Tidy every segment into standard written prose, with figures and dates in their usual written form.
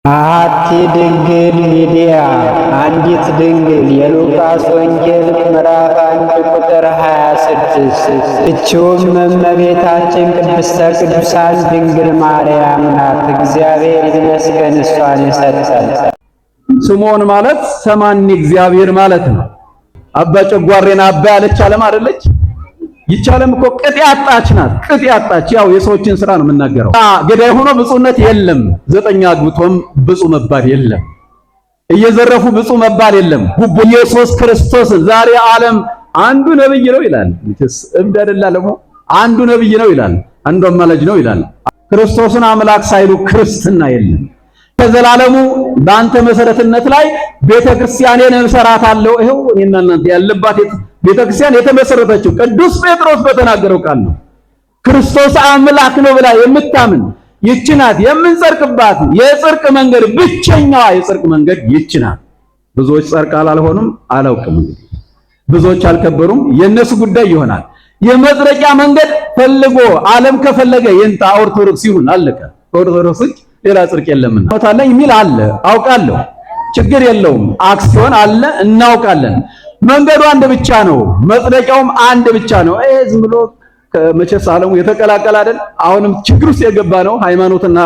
አሐቲ ድንግል ሚዲያ አንዲት ድንግል የሉቃስ ወንጌል ምዕራፍ 1 ቁጥር 26 እችውም እመቤታችን ቅድስተ ቅዱሳን ድንግል ማርያም ናት። እግዚአብሔር ይመስገን እሷን የሰጠን። ስምዖን ማለት ሰማኒ እግዚአብሔር ማለት ነው። አባ ጨጓሬን አባ ያለች ዓለም አይደለች? ይቻለም እኮ ቅጥ ያጣች ናት። ቅጥ ያጣች ያው የሰዎችን ስራ ነው የምናገረው። ገዳይ ሆኖ ብፁዕነት የለም። 9 አግብቶም ብፁዕ መባል የለም። እየዘረፉ ብፁዕ መባል የለም። ጉቦ ኢየሱስ ክርስቶስ ዛሬ ዓለም አንዱ ነብይ ነው ይላል። እብድ አይደለም። አንዱ ነብይ ነው ይላል። አንዱ አማላጅ ነው ይላል። ክርስቶስን አምላክ ሳይሉ ክርስትና የለም። ከዘላለሙ በአንተ መሰረትነት ላይ ቤተክርስቲያኔን እንሰራታለሁ። ይሄው እኔና እናንተ ያለባት ቤተክርስቲያን የተመሰረተችው ቅዱስ ጴጥሮስ በተናገረው ቃል ነው። ክርስቶስ አምላክ ነው ብላ የምታምን ይህች ናት የምንጸድቅባት የጽድቅ መንገድ፣ ብቸኛዋ የጽድቅ መንገድ ይህች ናት። ብዙዎች ጸድቃል አልሆኑም፣ አላውቅም። እንግዲህ ብዙዎች አልከበሩም፣ የነሱ ጉዳይ ይሆናል። የመጽደቂያ መንገድ ፈልጎ ዓለም ከፈለገ የንታ ኦርቶዶክስ ይሁን፣ አለቀ። ኦርቶዶክስ ሌላ ጽድቅ የለምና ሞታለኝ የሚል አለ፣ አውቃለሁ። ችግር የለውም። አክሲዮን አለ፣ እናውቃለን። መንገዱ አንድ ብቻ ነው፣ መጽደቂያውም አንድ ብቻ ነው። ዝም ብሎ መቼስ ዓለሙ የተቀላቀለ አይደል? አሁንም ችግር ውስጥ የገባ ነው። ሃይማኖትና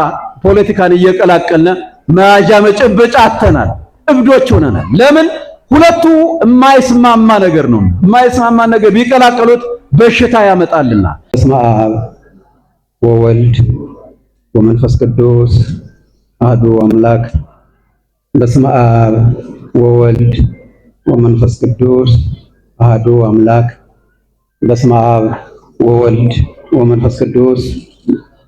ፖለቲካን እየቀላቀልን መያዣ መጨበጫ አተናል፣ እብዶች ሆነናል። ለምን? ሁለቱ የማይስማማ ነገር ነው። የማይስማማ ነገር ቢቀላቀሉት በሽታ ያመጣልና። በስመ አብ ወወልድ ወመንፈስ ቅዱስ አሐዱ አምላክ። በስመ አብ ወወልድ ወመንፈስ ቅዱስ አሐዱ አምላክ። በስመ አብ ወወልድ ወመንፈስ ቅዱስ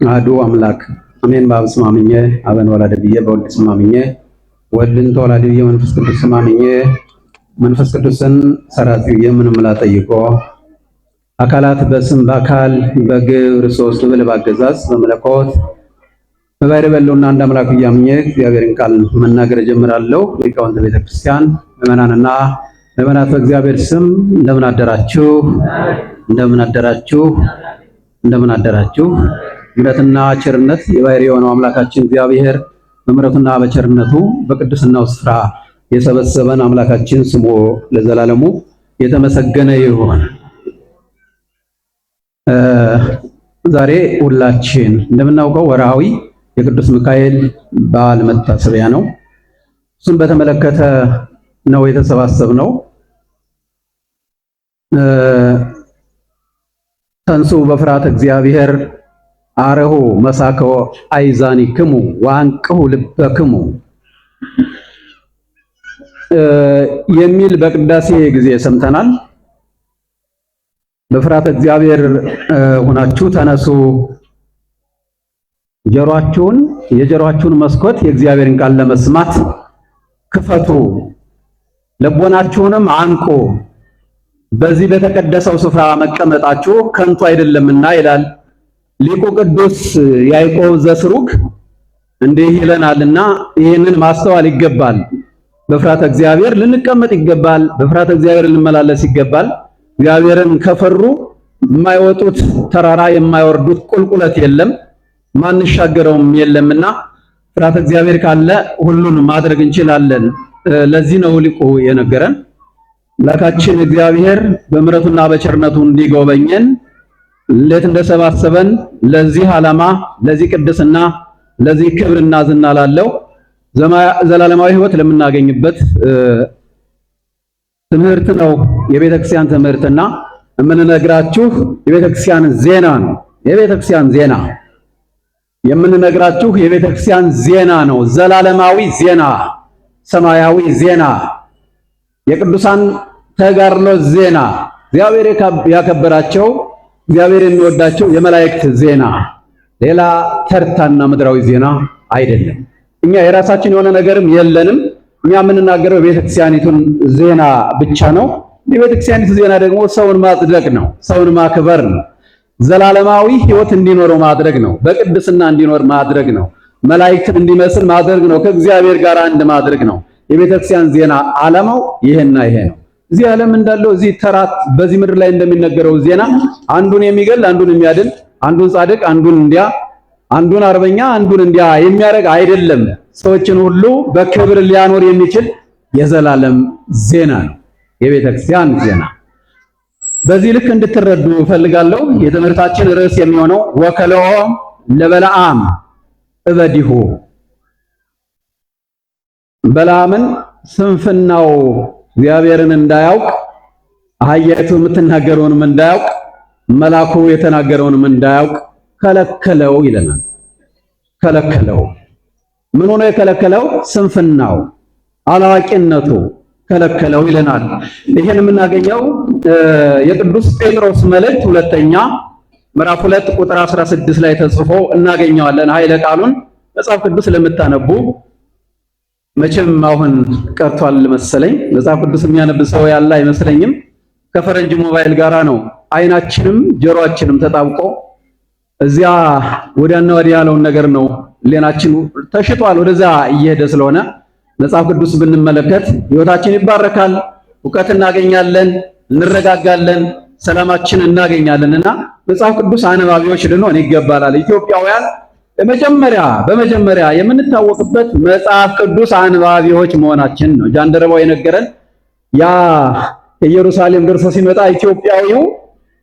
አሐዱ አምላክ አሜን። በአብ ስም አምኜ አብን ወላዲ ብዬ በወልድ ስም አምኜ ወልድን ተወላዲ ብዬ መንፈስ ቅዱስ ስም አምኜ መንፈስ ቅዱስን ሰራጺ ብዬ ምንም ላጠይቆ አካላት በስም በአካል በግብር ሶስት ብል ባገዛዝ በመለኮት በባሕርይ በሕልውና አንድ አምላክ እያምኜ እግዚአብሔርን ቃል መናገር እጀምራለሁ። ሊቃውንተ ቤተክርስቲያን፣ ምዕመናንና ምዕመናት በእግዚአብሔር ስም እንደምን አደራችሁ? እንደምን አደራችሁ? እንደምን አደራችሁ? ምሕረትና ቸርነት የባሕርይ የሆነው አምላካችን እግዚአብሔር በምሕረቱና በቸርነቱ በቅድስናው ስፍራ የሰበሰበን አምላካችን ስሙ ለዘላለሙ የተመሰገነ ይሁን። ዛሬ ሁላችን እንደምናውቀው ወርሃዊ የቅዱስ ሚካኤል በዓል መታሰቢያ ነው። እሱን በተመለከተ ነው የተሰባሰብነው። ተንሱ በፍርሃተ እግዚአብሔር አረሁ መሳከው አይዛኒክሙ ወአንቅሁ ልበክሙ የሚል በቅዳሴ ጊዜ ሰምተናል። በፍርሃተ እግዚአብሔር ሆናችሁ ተነሱ፣ የጆሮአችሁን መስኮት የእግዚአብሔርን ቃል ለመስማት ክፈቱ፣ ልቦናችሁንም አንቁ፣ በዚህ በተቀደሰው ስፍራ መቀመጣችሁ ከንቱ አይደለምና ይላል ሊቁ ቅዱስ ያዕቆብ ዘስሩግ። እንዲህ ይለናልና ይህንን ማስተዋል ይገባል። በፍርሃተ እግዚአብሔር ልንቀመጥ ይገባል። በፍርሃተ እግዚአብሔር ልንመላለስ ይገባል። እግዚአብሔርን ከፈሩ የማይወጡት ተራራ የማይወርዱት ቁልቁለት የለም፣ ማንሻገረውም የለምና ፍርሃተ እግዚአብሔር ካለ ሁሉን ማድረግ እንችላለን። ለዚህ ነው ሊቁ የነገረን። አምላካችን እግዚአብሔር በምሕረቱና በቸርነቱ እንዲጎበኘን እንዴት እንደሰባሰበን ለዚህ ዓላማ፣ ለዚህ ቅድስና፣ ለዚህ ክብርና ዝና ላለው ዘላለማዊ ሕይወት ለምናገኝበት ትምህርት ነው የቤተክርስቲያን ትምህርትና የምንነግራችሁ የቤተክርስቲያን ዜና ነው። የቤተክርስቲያን ዜና የምንነግራችሁ የቤተክርስቲያን ዜና ነው። ዘላለማዊ ዜና፣ ሰማያዊ ዜና፣ የቅዱሳን ተጋድሎ ዜና፣ እግዚአብሔር ያከበራቸው እግዚአብሔር የሚወዳቸው የመላእክት ዜና፣ ሌላ ተርታና ምድራዊ ዜና አይደለም። እኛ የራሳችን የሆነ ነገርም የለንም። እኛ የምንናገረው የቤተክርስቲያኒቱን ዜና ብቻ ነው። የቤተክርስቲያኒቱ ዜና ደግሞ ሰውን ማጽደቅ ነው፣ ሰውን ማክበር ነው፣ ዘላለማዊ ሕይወት እንዲኖረው ማድረግ ነው፣ በቅድስና እንዲኖር ማድረግ ነው፣ መላእክትን እንዲመስል ማድረግ ነው፣ ከእግዚአብሔር ጋር አንድ ማድረግ ነው። የቤተክርስቲያን ዜና ዓላማው ይሄና ይሄ ነው። እዚህ ዓለም እንዳለው እዚህ ተራት በዚህ ምድር ላይ እንደሚነገረው ዜና አንዱን የሚገል አንዱን የሚያድን፣ አንዱን ጻድቅ አንዱን እንዲያ፣ አንዱን አርበኛ አንዱን እንዲያ የሚያደርግ አይደለም። ሰዎችን ሁሉ በክብር ሊያኖር የሚችል የዘላለም ዜና ነው፣ የቤተ ክርስቲያን ዜና። በዚህ ልክ እንድትረዱ እፈልጋለሁ። የትምህርታችን ርዕስ የሚሆነው ወከልኦ ለበለዓም እበዲሁ፣ በለዓምን ስንፍናው እግዚአብሔርን እንዳያውቅ፣ አህያይቱ የምትናገረውንም እንዳያውቅ፣ መልአኩ የተናገረውንም እንዳያውቅ ከለከለው ይለናል። ከለከለው። ምን ሆኖ የከለከለው? ስንፍናው፣ አላዋቂነቱ ከለከለው ይለናል። ይሄን የምናገኘው የቅዱስ ጴጥሮስ መልእክት ሁለተኛ ምዕራፍ 2 ቁጥር 16 ላይ ተጽፎ እናገኘዋለን። ኃይለ ቃሉን መጽሐፍ ቅዱስ ለምታነቡ መቼም አሁን ቀርቷል መሰለኝ፣ መጽሐፍ ቅዱስ የሚያነብ ሰው ያለ አይመስለኝም። ከፈረንጅ ሞባይል ጋራ ነው አይናችንም ጆሮአችንም ተጣብቆ እዚያ ወዲያና ወዲያ ያለውን ነገር ነው ሌናችን ተሽጧል፣ ወደዛ እየሄደ ስለሆነ መጽሐፍ ቅዱስ ብንመለከት ሕይወታችን ይባረካል፣ እውቀት እናገኛለን፣ እንረጋጋለን፣ ሰላማችን እናገኛለንና መጽሐፍ ቅዱስ አንባቢዎች ልንሆን ይገባላል። ኢትዮጵያውያን በመጀመሪያ የምንታወቅበት መጽሐፍ ቅዱስ አንባቢዎች መሆናችን ነው። ጃንደረባው የነገረን ያ ኢየሩሳሌም ደርሶ ሲመጣ ኢትዮጵያዊው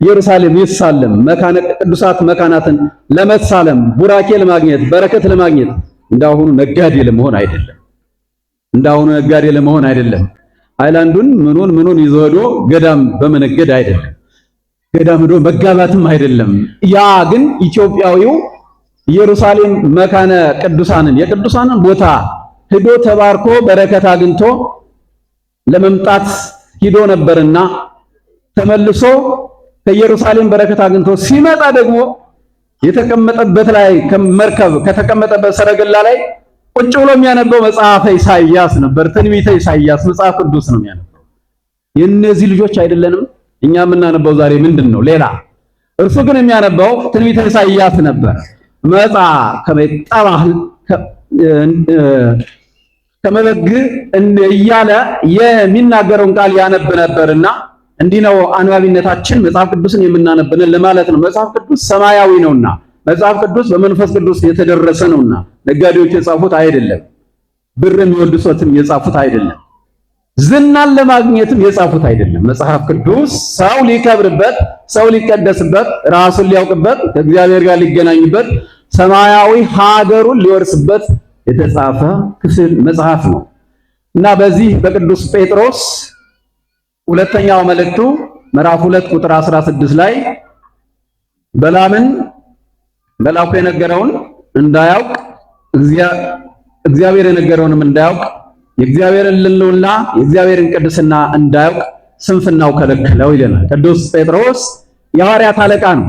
ኢየሩሳሌም ይሳለም መካነ ቅዱሳት መካናትን ለመሳለም ቡራኬ ለማግኘት በረከት ለማግኘት እንዳሁኑ ነጋዴ ለመሆን አይደለም። ሃይላንዱን ምኑን ይዞ ሄዶ ገዳም በመነገድ አይደለም። ገዳም ሄዶ መጋባትም አይደለም። ያ ግን ኢትዮጵያዊው ኢየሩሳሌም መካነ ቅዱሳንን የቅዱሳንን ቦታ ሄዶ ተባርኮ በረከት አግኝቶ ለመምጣት ሂዶ ነበርና ተመልሶ ከኢየሩሳሌም በረከት አግኝቶ ሲመጣ ደግሞ የተቀመጠበት ላይ ከመርከብ ከተቀመጠበት ሰረገላ ላይ ቁጭ ብሎ የሚያነበው መጽሐፈ ኢሳይያስ ነበር። ትንቢተ ኢሳይያስ መጽሐፍ ቅዱስ ነው የሚያነበው። የእነዚህ ልጆች አይደለንም እኛ የምናነበው ዛሬ ምንድነው? ሌላ። እርሱ ግን የሚያነበው ትንቢተ ኢሳይያስ ነበር። መጻ ከመጣባህል ከመበግ እያለ የሚናገረውን ቃል ያነብ ነበርና እንዲህ ነው አንባቢነታችን መጽሐፍ ቅዱስን የምናነብንን ለማለት ነው። መጽሐፍ ቅዱስ ሰማያዊ ነውና፣ መጽሐፍ ቅዱስ በመንፈስ ቅዱስ የተደረሰ ነውና ነጋዴዎች የጻፉት አይደለም። ብር የሚወዱ ሰዎችም የጻፉት አይደለም። ዝናን ለማግኘትም የጻፉት አይደለም። መጽሐፍ ቅዱስ ሰው ሊከብርበት፣ ሰው ሊቀደስበት፣ ራሱን ሊያውቅበት፣ ከእግዚአብሔር ጋር ሊገናኝበት፣ ሰማያዊ ሀገሩን ሊወርስበት የተጻፈ ክፍል መጽሐፍ ነው እና በዚህ በቅዱስ ጴጥሮስ ሁለተኛው መልእክቱ ምዕራፍ 2 ቁጥር 16 ላይ በለዓምን መልአኩ የነገረውን እንዳያውቅ እግዚአብሔር የነገረውንም እንዳያውቅ የእግዚአብሔርን ልዕልና የእግዚአብሔርን ቅድስና እንዳያውቅ ስንፍናው ከለከለው ይለናል። ቅዱስ ጴጥሮስ የሐዋርያት አለቃ ነው።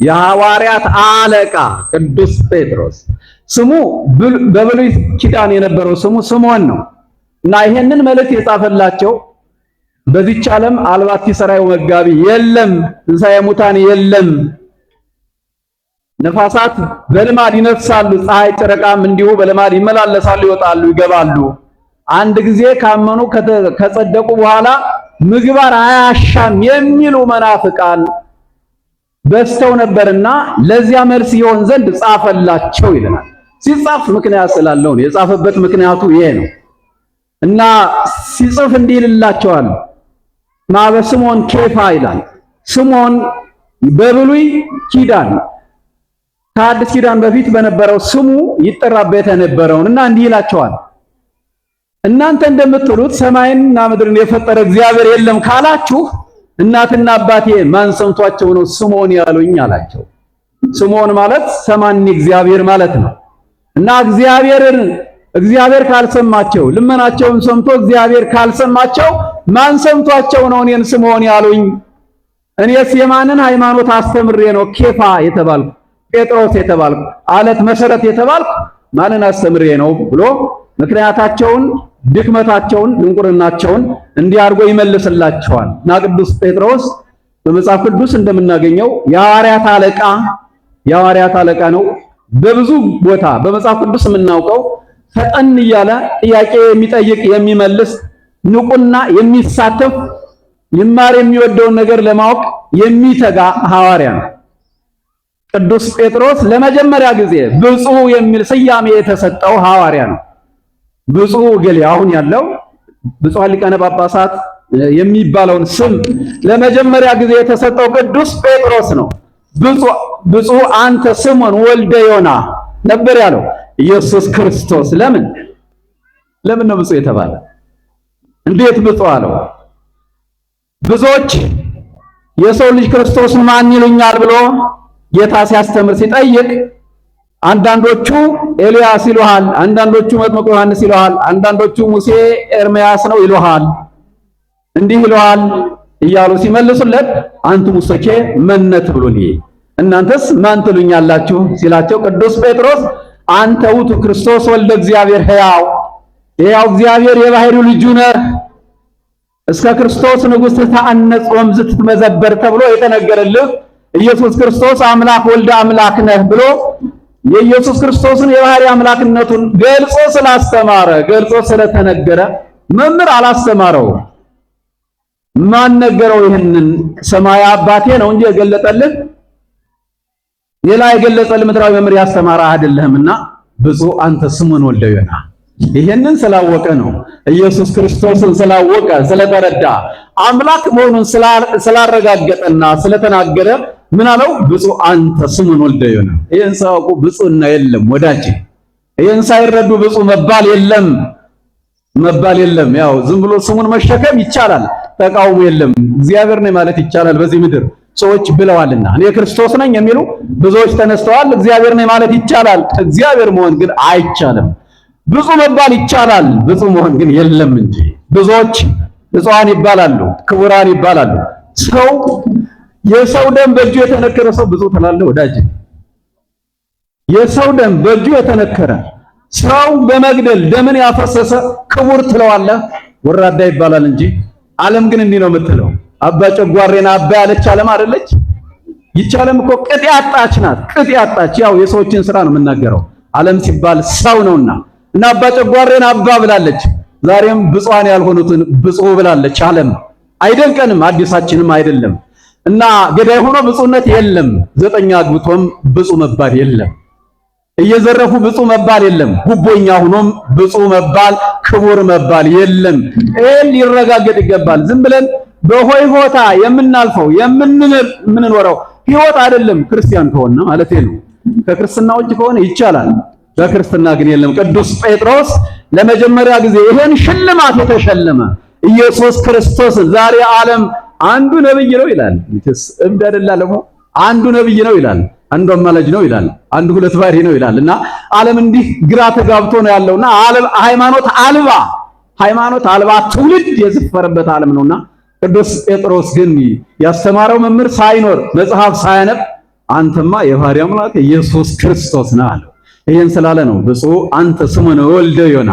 የሐዋርያት አለቃ ቅዱስ ጴጥሮስ ስሙ በብሉይ ኪዳን የነበረው ስሙ ስምዖን ነው እና ይሄንን መልእክት የጻፈላቸው በዚህች ዓለም አልባቲ ሰራዩ መጋቢ የለም፣ ትንሣኤ ሙታን የለም፣ ነፋሳት በልማድ ይነፍሳሉ፣ ፀሐይ ጨረቃም እንዲሁ በልማድ ይመላለሳሉ፣ ይወጣሉ፣ ይገባሉ። አንድ ጊዜ ካመኑ ከጸደቁ በኋላ ምግባር አያሻም የሚሉ መናፍቃን በስተው ነበርና ለዚያ መልስ ይሆን ዘንድ ጻፈላቸው ይለናል። ሲጻፍ ምክንያት ስላለው ነው። የጻፈበት ምክንያቱ ይሄ ነው እና ሲጽፍ እንዲህ ይልላቸዋል። ማበ ስምዖን ኬፋ ይላል። ስምዖን በብሉይ ኪዳን ከአዲስ ኪዳን በፊት በነበረው ስሙ ይጠራበት የነበረውን እና እንዲህ ይላቸዋል። እናንተ እንደምትሉት ሰማይንና ምድርን የፈጠረ እግዚአብሔር የለም ካላችሁ እናትና አባቴ ማን ሰምቷቸው ነው ስምዖን ያሉኝ አላቸው። ስምዖን ማለት ሰማኒ እግዚአብሔር ማለት ነው እና እግዚአብሔር ካልሰማቸው ልመናቸውን ሰምቶ እግዚአብሔር ካልሰማቸው ማን ሰምቷቸው ነው እኔን ስምዖን ያሉኝ? እኔስ የማንን ሃይማኖት አስተምሬ ነው ኬፋ የተባልኩ ጴጥሮስ የተባልኩ አለት መሰረት የተባልኩ ማንን አስተምሬ ነው ብሎ ምክንያታቸውን ድክመታቸውን ድንቁርናቸውን እንዲያርጎ ይመልስላቸዋል። እና ቅዱስ ጴጥሮስ በመጽሐፍ ቅዱስ እንደምናገኘው የሐዋርያት አለቃ ነው። በብዙ ቦታ በመጽሐፍ ቅዱስ የምናውቀው ፈጠን እያለ ጥያቄ የሚጠይቅ የሚመልስ ንቁና የሚሳተፍ ይማር የሚወደውን ነገር ለማወቅ የሚተጋ ሐዋርያ ነው። ቅዱስ ጴጥሮስ ለመጀመሪያ ጊዜ ብፁዕ የሚል ስያሜ የተሰጠው ሐዋርያ ነው። ብፁዕ ገሌ አሁን ያለው ብፁዓን ሊቃነ ጳጳሳት የሚባለውን ስም ለመጀመሪያ ጊዜ የተሰጠው ቅዱስ ጴጥሮስ ነው። ብፁዕ አንተ ስምዖን ወልደ ዮና ነበር ያለው ኢየሱስ ክርስቶስ። ለምን ነው ብፁዕ የተባለ? እንዴት ብፁዕ አለው? ብዙዎች የሰው ልጅ ክርስቶስን ማን ይሉኛል ብሎ ጌታ ሲያስተምር ሲጠይቅ አንዳንዶቹ ኤልያስ ይሉሃል፣ አንዳንዶቹ መጥምቁ ዮሐንስ ይሉሃል፣ አንዳንዶቹ ሙሴ ኤርምያስ ነው ይሉሃል፣ እንዲህ ይሉሃል እያሉ ሲመልሱለት አንቱ ሙሰኬ መነት ብሎኒ እናንተስ ማን ትሉኛላችሁ ሲላቸው ቅዱስ ጴጥሮስ አንተ ውእቱ ክርስቶስ ወልደ እግዚአብሔር ሕያው እግዚአብሔር የባሕርዩ ልጁ ነህ እስከ ክርስቶስ ንጉሥ ተአነጽ ወምዝ ትመዘበር ተብሎ የተነገረልህ ኢየሱስ ክርስቶስ አምላክ ወልደ አምላክ ነህ ብሎ የኢየሱስ ክርስቶስን የባሕርይ አምላክነቱን ገልጾ ስላስተማረ ገልጾ ስለተነገረ መምህር አላስተማረው። ማን ነገረው? ይህንን ሰማይ አባቴ ነው እንጂ የገለጠልህ ሌላ የገለጸልህ ምድራዊ መምህር ያስተማረ አይደለህምና ብፁዕ አንተ ስምዖን ወልደ ዮና። ይሄንን ስላወቀ ነው ኢየሱስ ክርስቶስን ስላወቀ ስለተረዳ አምላክ መሆኑን ስላረጋገጠና ስለተናገረ ምን አለው? ብፁዕ አንተ ስምዖን ወልደ ዮና። ይሄን ሳያውቁ ብፁዕና የለም ወዳጅ። ይሄን ሳይረዱ ብፁዕ መባል የለም። ያው ዝም ብሎ ስሙን መሸከም ይቻላል፣ ተቃውሞ የለም። እግዚአብሔር ነኝ ማለት ይቻላል በዚህ ምድር ሰዎች ብለዋልና። እኔ ክርስቶስ ነኝ የሚሉ ብዙዎች ተነስተዋል። እግዚአብሔር ነኝ ማለት ይቻላል፣ እግዚአብሔር መሆን ግን አይቻልም። ብፁዕ መባል ይቻላል፣ ብፁዕ መሆን ግን የለም እንጂ። ብዙዎች ብፁዓን ይባላሉ፣ ክቡራን ይባላሉ። ሰው የሰው ደም በእጁ የተነከረ ሰው ብፁዕ ትላለህ ወዳጅ። የሰው ደም በእጁ የተነከረ ሰው በመግደል ደምን ያፈሰሰ ክቡር ትለዋለህ? ወራዳ ይባላል እንጂ። ዓለም ግን እንዲህ ነው የምትለው። አባ ጨጓሬና አባ ያለች ዓለም አይደለች? ይቻለም እኮ ቅጥ ያጣች ናት። ቅጥ ያጣች ያው የሰዎችን ስራ ነው የምናገረው። ዓለም ሲባል ሰው ነውና እና አባ ጨጓሬና አባ ብላለች። ዛሬም ብፁዓን ያልሆኑትን ብፁዕ ብላለች ዓለም። አይደንቀንም፣ አዲሳችንም አይደለም። እና ገዳይ ሆኖ ብፁዕነት የለም። 9 አግብቶም ብፁዕ መባል የለም። እየዘረፉ ብፁዕ መባል የለም። ጉቦኛ ሆኖም ብፁዕ መባል ክቡር መባል የለም። ይሄን ሊረጋገጥ ይገባል። ዝም ብለን በሆይ ሆታ የምናልፈው የምንኖረው ህይወት አይደለም። ክርስቲያን ከሆነ ማለት ነው። ከክርስትና ውጭ ከሆነ ይቻላል፣ በክርስትና ግን የለም። ቅዱስ ጴጥሮስ ለመጀመሪያ ጊዜ ይሄን ሽልማት የተሸለመ ኢየሱስ ክርስቶስን ዛሬ ዓለም አንዱ ነብይ ነው ይላል። እብድ አይደለም። አንዱ ነብይ ነው ይላል፣ አንዱ አማላጅ ነው ይላል፣ አንዱ ሁለት ባሕርይ ነው ይላል። እና ዓለም እንዲህ ግራ ተጋብቶ ነው ያለውና ሃይማኖት አልባ ትውልድ የዘፈረበት ዓለም ነውና ቅዱስ ጴጥሮስ ግን ያስተማረው መምህር ሳይኖር መጽሐፍ ሳያነብ አንተማ የባሕርይ አምላክ ኢየሱስ ክርስቶስ ነህ አለው። ይሄን ስላለ ነው ብፁዕ አንተ ስምዖን ወልደ ዮና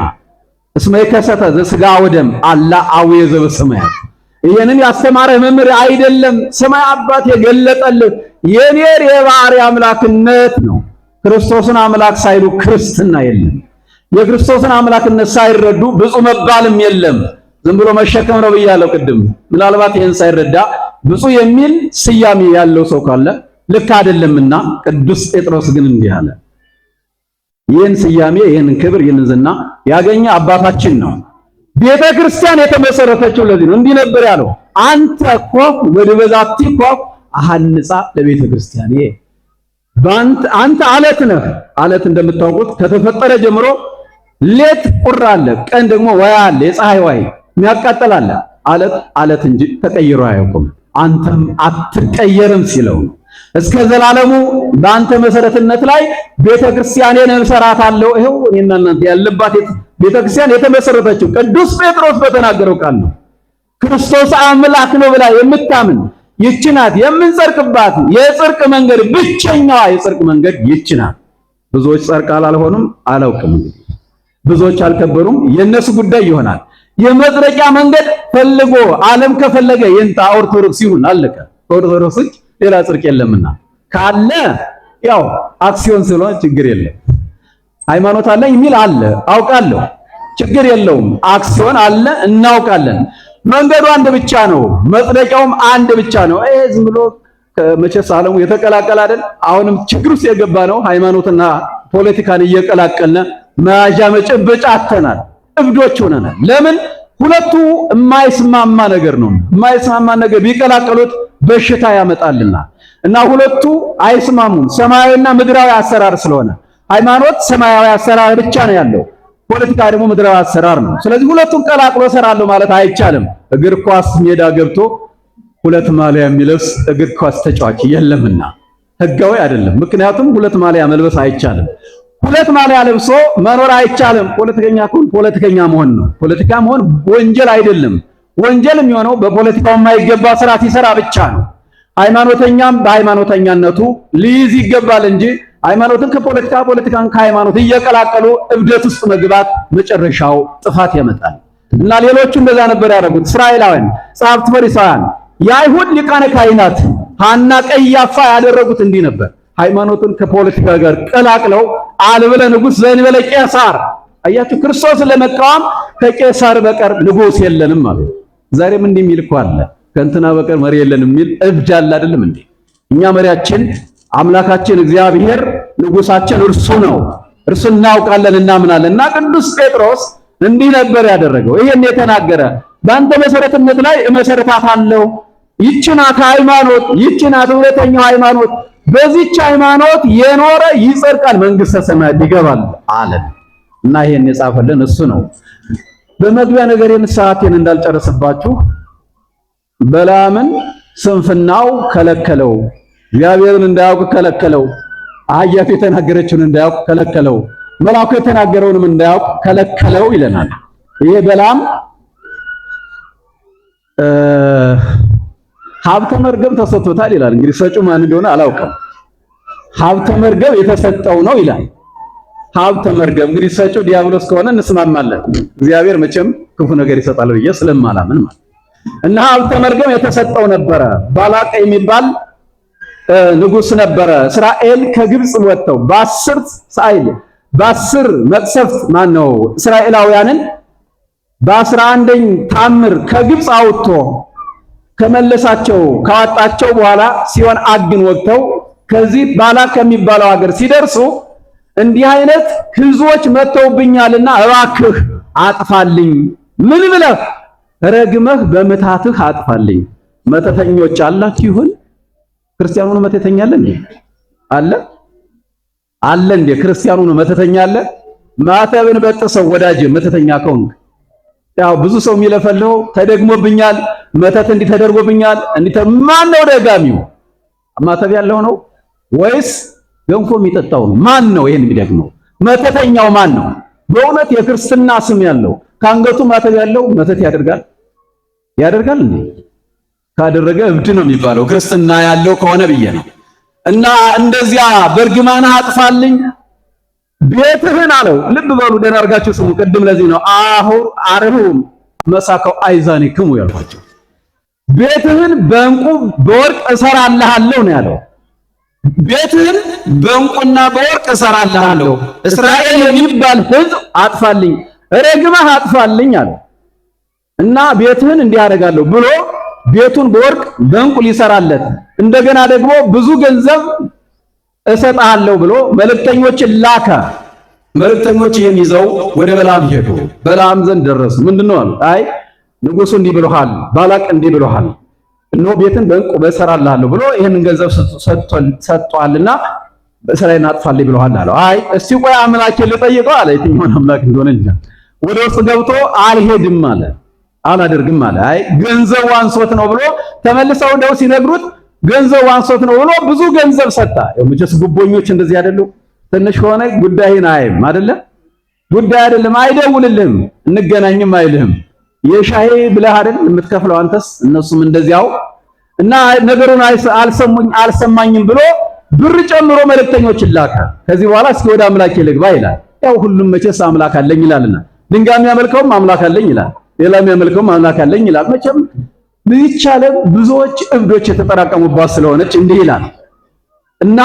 እስመ ከሰተ ዘሥጋ ወደም አላ አቡየ ዘበሰማያት። ይሄንን ያስተማረ መምህር አይደለም ሰማይ አባት የገለጠልህ የኔር የባሕርይ አምላክነት ነው። ክርስቶስን አምላክ ሳይሉ ክርስትና የለም። የክርስቶስን አምላክነት ሳይረዱ ብፁዕ መባልም የለም። ዝም ብሎ መሸከም ነው ብያለሁ ቅድም። ምናልባት ይሄን ሳይረዳ ብፁዕ የሚል ስያሜ ያለው ሰው ካለ ልክ አይደለምና ቅዱስ ጴጥሮስ ግን እንዲህ አለ። ይህን ስያሜ ይህን ክብር ይህን ዝና ያገኘ አባታችን ነው። ቤተ ክርስቲያን የተመሰረተችው ለዚህ ነው። እንዲህ ነበር ያለው፣ አንተ ኮፍ ወድበዛቲ ኮፍ አሐንጻ ለቤተ ክርስቲያን። አንተ አለት ነህ። አለት እንደምታውቁት ከተፈጠረ ጀምሮ ሌት ቁር አለ፣ ቀን ደግሞ ዋይ አለ፣ የፀሐይ ዋይ የሚያቃጥል አለ። አለት እንጂ ተቀይሮ አያውቅም። አንተም አትቀየርም ሲለው ነው። እስከ ዘላለሙ በአንተ መሰረትነት ላይ ቤተክርስቲያኔን እሰራታለሁ። ይሄው እኔና እናንተ ያለባት ቤተክርስቲያን የተመሰረተችው ቅዱስ ጴጥሮስ በተናገረው ቃል ነው። ክርስቶስ አምላክ ነው ብላ የምታምን ይህች ናት የምንጸድቅባት የጽድቅ መንገድ፣ ብቸኛዋ የጽድቅ መንገድ ይህች ናት። ብዙዎች ጸድቃል አልሆኑም፣ አላውቅም። እንግዲህ ብዙዎች አልከበሩም፣ የነሱ ጉዳይ ይሆናል። የመጽደቂያ መንገድ ፈልጎ ዓለም ከፈለገ የንታ ኦርቶዶክስ ይሁን፣ አለቀ። ኦርቶዶክስ ሌላ ጽድቅ የለምና ካለ ያው አክሲዮን ስለሆነ ችግር የለም። ሃይማኖት አለኝ የሚል አለ፣ አውቃለሁ፣ ችግር የለውም። አክሲዮን አለ፣ እናውቃለን። መንገዱ አንድ ብቻ ነው፣ መጽደቂያውም አንድ ብቻ ነው። ዝም ብሎ መቼስ ዓለሙ የተቀላቀለ አይደል? አሁንም ችግር ውስጥ የገባ ነው። ሃይማኖትና ፖለቲካን እየቀላቀልን መያዣ መጨበጫ አተናል፣ እብዶች ሆነናል። ለምን? ሁለቱ የማይስማማ ነገር ነው። የማይስማማ ነገር ቢቀላቀሉት በሽታ ያመጣልና እና ሁለቱ አይስማሙም። ሰማያዊና ምድራዊ አሰራር ስለሆነ ሃይማኖት ሰማያዊ አሰራር ብቻ ነው ያለው፣ ፖለቲካ ደግሞ ምድራዊ አሰራር ነው። ስለዚህ ሁለቱን ቀላቅሎ እሰራለሁ ማለት አይቻልም። እግር ኳስ ሜዳ ገብቶ ሁለት ማሊያ የሚለብስ እግር ኳስ ተጫዋች የለምና ህጋዊ አይደለም። ምክንያቱም ሁለት ማሊያ መልበስ አይቻልም። ሁለት ማሊያ ለብሶ መኖር አይቻልም። ፖለቲከኛ ከሆነ ፖለቲከኛ መሆን ነው። ፖለቲካ መሆን ወንጀል አይደለም። ወንጀል የሚሆነው በፖለቲካው የማይገባ ስራ ሲሰራ ብቻ ነው። ሃይማኖተኛም በሃይማኖተኛነቱ ሊይዝ ይገባል እንጂ ሃይማኖትን ከፖለቲካ ፖለቲካን ከሃይማኖት እየቀላቀሉ እብደት ውስጥ መግባት መጨረሻው ጥፋት ያመጣል። እና ሌሎቹ እንደዛ ነበር ያደረጉት። እስራኤላውያን ጸሐፍት፣ ፈሪሳውያን፣ የአይሁድ ሊቃነ ካህናት ሐና፣ ቀያፋ ያደረጉት እንዲህ ነበር። ሃይማኖትን ከፖለቲካ ጋር ቀላቅለው አልበለ ንጉሥ ዘእንበለ ቄሳር። አያችሁ፣ ክርስቶስን ለመቃወም ከቄሳር በቀር ንጉሥ የለንም አሉ። ዛሬም እንዲህ የሚል እኮ አለ፣ ከእንትና በቀር መሪ የለንም የሚል እብድ አለ አይደለም እንዴ? እኛ መሪያችን አምላካችን እግዚአብሔር ንጉሳችን እርሱ ነው። እርሱ እናውቃለን፣ እናምናለን። እና ቅዱስ ጴጥሮስ እንዲህ ነበር ያደረገው። ይሄን የተናገረ በአንተ መሰረትነት ላይ እመሰርታታለሁ። ይህች ናት ሃይማኖት፣ ይህች ናት እውነተኛው ሃይማኖት። በዚህች ሃይማኖት የኖረ ይጸድቃል፣ መንግሥተ ሰማያት ይገባል አለን። እና ይሄን የጻፈልን እሱ ነው። በመግቢያ ነገር የንስሐቴን እንዳልጨርስባችሁ በለዓምን ስንፍናው ከለከለው። እግዚአብሔርን እንዳያውቅ ከለከለው። አህያቱ የተናገረችውን እንዳያውቅ ከለከለው። መልአኩ የተናገረውንም እንዳያውቅ ከለከለው ይለናል። ይሄ በለዓም ሀብተ መርገም ተሰጥቶታል ይላል። እንግዲህ ሰጪው ማን እንደሆነ አላውቅም። ሀብተ መርገም የተሰጠው ነው ይላል። ሀብተ መርገም እንግዲህ ሰጪው ዲያብሎስ ከሆነ እንስማማለን። እግዚአብሔር መቼም ክፉ ነገር ይሰጣል ብዬ ስለማላምን ማለት እና ሀብተ መርገም የተሰጠው ነበረ። ባላቅ የሚባል ንጉስ ነበረ። እስራኤል ከግብጽ ወጥተው በአስር መቅሰፍት ማነው እስራኤላውያንን በ11ኝ ታምር ከግብጽ አውጥቶ ከመለሳቸው ካወጣቸው በኋላ ሲሆን አግን ወጥተው ከዚህ ባላቅ ከሚባለው ሀገር ሲደርሱ እንዲህ አይነት ህዝቦች መተውብኛልና እባክህ አጥፋልኝ፣ ምን ብለህ ረግመህ በመታትህ አጥፋልኝ። መተተኞች አላችሁ ይሁን ክርስቲያኑ ነው መተተኛ አለ እንዴ? አለ እንዴ? ክርስቲያኑ ነው መተተኛ አለ? ማተብን በጥሰው ወዳጅ መተተኛ ከሆንክ ያው ብዙ ሰው የሚለፈልፈው ተደግሞብኛል፣ መተት እንዲህ ተደርጎብኛል፣ እንዲህ ማን ነው ደጋሚው? ማተብ ያለው ነው ወይስ ገንፎ የሚጠጣው ነው? ማን ነው ይሄን የሚደግመው? መተተኛው ማን ነው? በእውነት የክርስትና ስም ያለው ካንገቱ ማተብ ያለው መተት ያደርጋል እንዴ? ካደረገ እብድ ነው የሚባለው ክርስትና ያለው ከሆነ ብዬ ነው። እና እንደዚያ በርግማንህ አጥፋልኝ ቤትህን አለው። ልብ በሉ ደህና አድርጋችሁ ስሙ። ቅድም ለዚህ ነው አርሁም መሳከው አይዛኒክሙ ያልኳቸው። ቤትህን በእንቁ በወርቅ እሰራልሃለሁ ነው ያለው። ቤትህን በእንቁና በወርቅ እሰራልሃለሁ፣ እስራኤል የሚባል ሕዝብ አጥፋልኝ፣ ረግመህ አጥፋልኝ አለ እና ቤትህን እንዲህ አደርጋለሁ ብሎ ቤቱን በወርቅ በእንቁ ሊሰራለት እንደገና ደግሞ ብዙ ገንዘብ እሰጥሃለሁ ብሎ መልእክተኞችን ላከ። መልእክተኞች ይዘው ወደ በለዓም ሄዱ። በለዓም ዘንድ ደረሱ። ምንድነው አሉ? አይ ንጉሡ እንዲህ ብሎሃል፣ ባላቅ እንዲህ ብሎሃል፣ እነሆ ቤትን በእንቁ እሰራልሃለሁ ብሎ ይሄንን ገንዘብ ሰጥቷልና እስራኤልን አጥፋልኝ ብሎሃል አለው። አይ እስቲ ቆይ አምላኬን ልጠይቀው አለ። የትኛውን አምላክ እንደሆነ እንጃ። ወደ ውስጥ ገብቶ አልሄድም አለ፣ አላደርግም አለ። አይ ገንዘቡ አንሶት ነው ብሎ ተመልሰው እንደው ሲነግሩት ገንዘቡ አንሶት ነው ብሎ ብዙ ገንዘብ ሰጣ። መቼስ ጉቦኞች እንደዚህ አይደሉ? ትንሽ ከሆነ ጉዳይን አይም አይደለ? ጉዳይ አይደለም፣ አይደውልልህም፣ እንገናኝም አይልህም። የሻይ ብለህ አይደል የምትከፍለው አንተስ፣ እነሱም እንደዚያው እና ነገሩን አልሰማኝም ብሎ ብር ጨምሮ መልእክተኞች ላከ። ከዚህ በኋላ እስኪ ወደ አምላኬ ልግባ ይላል። ያው ሁሉም መቼስ አምላክ አለኝ ይላልና ድንጋይ የሚያመልከውም አምላክ አለኝ ይላል፣ ሌላ የሚያመልከውም አምላክ አለኝ ይላል። መቼም ይህች ዓለም ብዙዎች እብዶች የተጠራቀሙባት ስለሆነች እንዲህ ይላል እና